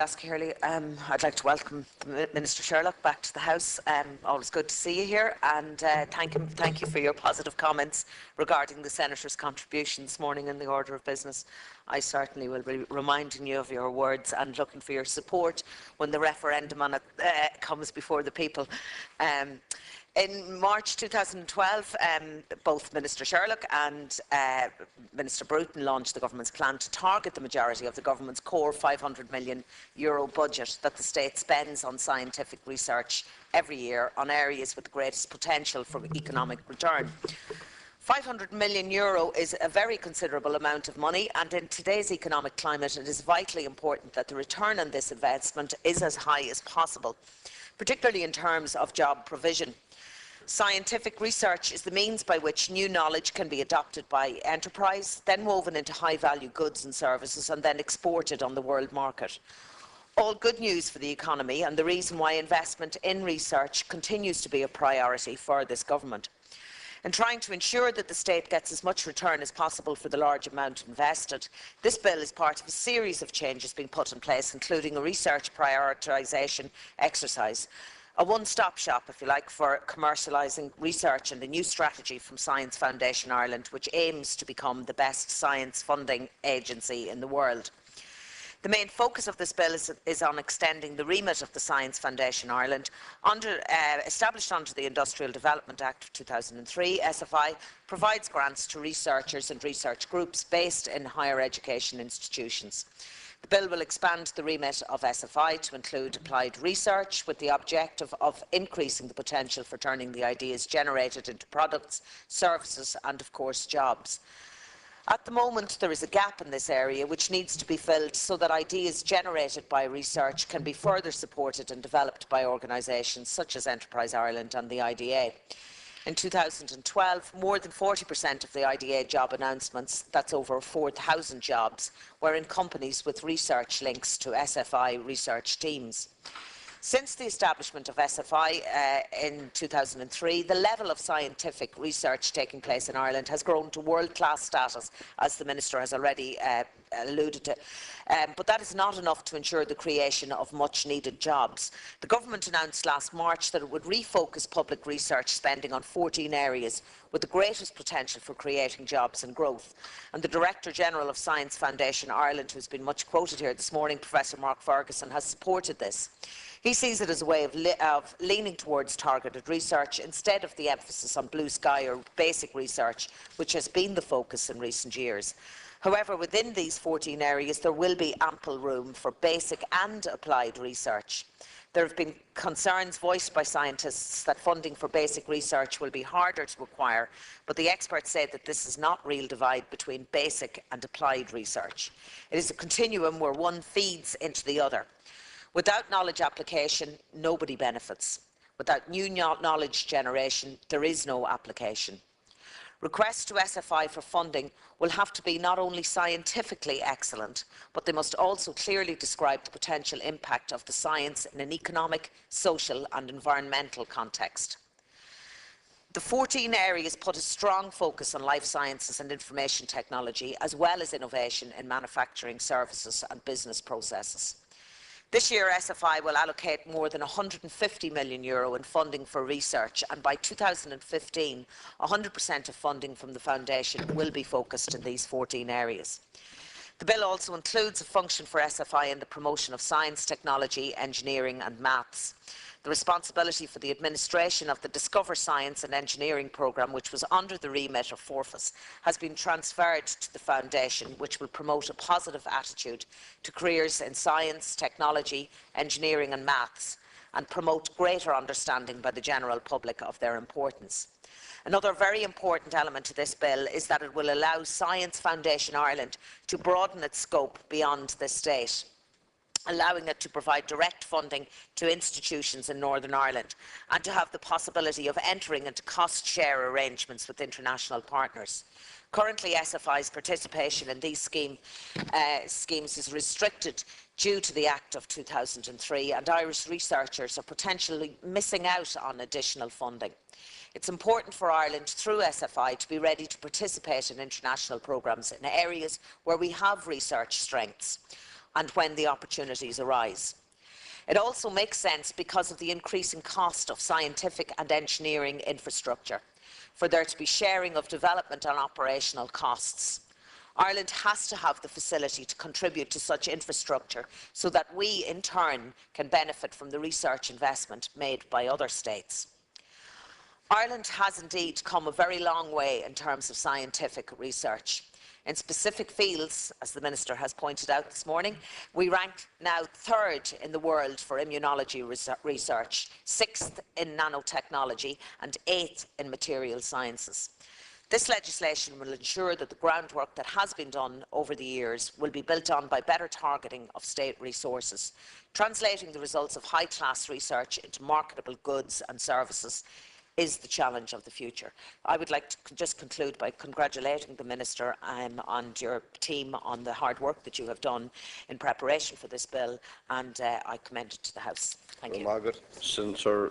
I'd like to welcome Minister Sherlock back to the House. Always good to see you here, and thank you for your positive comments regarding the Senator's contribution this morning in the order of business. I certainly will be reminding you of your words and looking for your support when the referendum on it comes before the people. In March 2012, both Minister Sherlock and Minister Bruton launched the government's plan to target the majority of the government's core €500 million budget that the state spends on scientific research every year on areas with the greatest potential for economic return. €500 million is a very considerable amount of money, and in today's economic climate it is vitally important that the return on this investment is as high as possible, particularly in terms of job provision. Scientific research is the means by which new knowledge can be adopted by enterprise, then woven into high-value goods and services, and then exported on the world market. All good news for the economy, and the reason why investment in research continues to be a priority for this government. In trying to ensure that the state gets as much return as possible for the large amount invested, this bill is part of a series of changes being put in place, including a research prioritisation exercise, a one-stop shop, if you like, for commercialising research, and a new strategy from Science Foundation Ireland, which aims to become the best science funding agency in the world. The main focus of this bill is on extending the remit of the Science Foundation Ireland. Established under the Industrial Development Act of 2003, SFI provides grants to researchers and research groups based in higher education institutions. The bill will expand the remit of SFI to include applied research, with the objective of increasing the potential for turning the ideas generated into products, services and, of course, jobs. At the moment, there is a gap in this area which needs to be filled so that ideas generated by research can be further supported and developed by organisations such as Enterprise Ireland and the IDA. In 2012, more than 40% of the IDA job announcements, that's over 4,000 jobs, were in companies with research links to SFI research teams. Since the establishment of SFI in 2003, the level of scientific research taking place in Ireland has grown to world-class status, as the Minister has already alluded to. But that is not enough to ensure the creation of much-needed jobs. The government announced last March that it would refocus public research spending on 14 areas with the greatest potential for creating jobs and growth. And the Director-General of Science Foundation Ireland, who has been much quoted here this morning, Professor Mark Ferguson, has supported this. He sees it as a way of leaning towards targeted research instead of the emphasis on blue sky or basic research, which has been the focus in recent years. However, within these 14 areas, there will be ample room for basic and applied research. There have been concerns voiced by scientists that funding for basic research will be harder to acquire, but the experts say that this is not a real divide between basic and applied research. It is a continuum where one feeds into the other. Without knowledge application, nobody benefits. Without new knowledge generation, there is no application. Requests to SFI for funding will have to be not only scientifically excellent, but they must also clearly describe the potential impact of the science in an economic, social and environmental context. The 14 areas put a strong focus on life sciences and information technology, as well as innovation in manufacturing services and business processes. This year, SFI will allocate more than €150 million in funding for research, and by 2015, 100% of funding from the Foundation will be focused in these 14 areas. The bill also includes a function for SFI in the promotion of science, technology, engineering and maths. The responsibility for the administration of the Discover Science and Engineering programme, which was under the remit of Forfus, has been transferred to the Foundation, which will promote a positive attitude to careers in science, technology, engineering and maths, and promote greater understanding by the general public of their importance. Another very important element to this bill is that it will allow Science Foundation Ireland to broaden its scope beyond the state, allowing it to provide direct funding to institutions in Northern Ireland and to have the possibility of entering into cost-share arrangements with international partners. Currently, SFI's participation in these schemes is restricted due to the Act of 2003, and Irish researchers are potentially missing out on additional funding. It's important for Ireland, through SFI, to be ready to participate in international programmes in areas where we have research strengths. and when the opportunities arise. It also makes sense because of the increasing cost of scientific and engineering infrastructure, for there to be sharing of development and operational costs. Ireland has to have the facility to contribute to such infrastructure so that we, in turn, can benefit from the research investment made by other states. Ireland has indeed come a very long way in terms of scientific research. In specific fields, as the Minister has pointed out this morning, we rank now 3rd in the world for immunology research, 6th in nanotechnology and 8th in material sciences. This legislation will ensure that the groundwork that has been done over the years will be built on by better targeting of state resources, translating the results of high-class research into marketable goods and services is the challenge of the future. I would like to just conclude by congratulating the Minister and your team on the hard work that you have done in preparation for this bill, and I commend it to the House. Thank you. Margaret, Senator